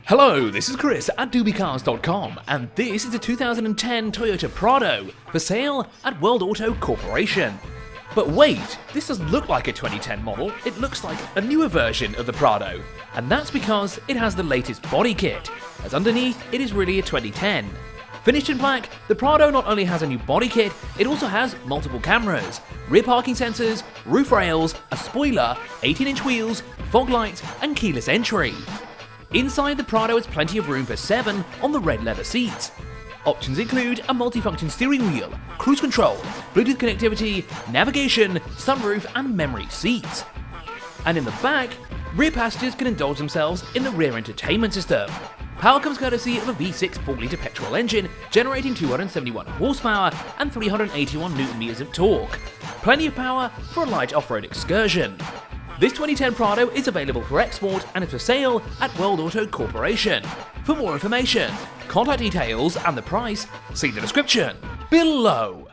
Hello, this is Chris at Dubicars.com, and this is a 2010 Toyota Prado for sale at World Auto Corporation. But wait, this doesn't look like a 2010 model, it looks like a newer version of the Prado, and that's because it has the latest body kit, as underneath it is really a 2010. Finished in black, the Prado not only has a new body kit, it also has multiple cameras, rear parking sensors, roof rails, a spoiler, 18-inch wheels, fog lights, and keyless entry. Inside the Prado has plenty of room for 7 on the red leather seats. Options include a multifunction steering wheel, cruise control, Bluetooth connectivity, navigation, sunroof and memory seats. And in the back, rear passengers can indulge themselves in the rear entertainment system. Power comes courtesy of a V6 4-litre petrol engine generating 271 horsepower and 381 Nm of torque. Plenty of power for a light off-road excursion. This 2010 Prado is available for export and is for sale at World Auto Corporation. For more information, contact details and the price, see the description below.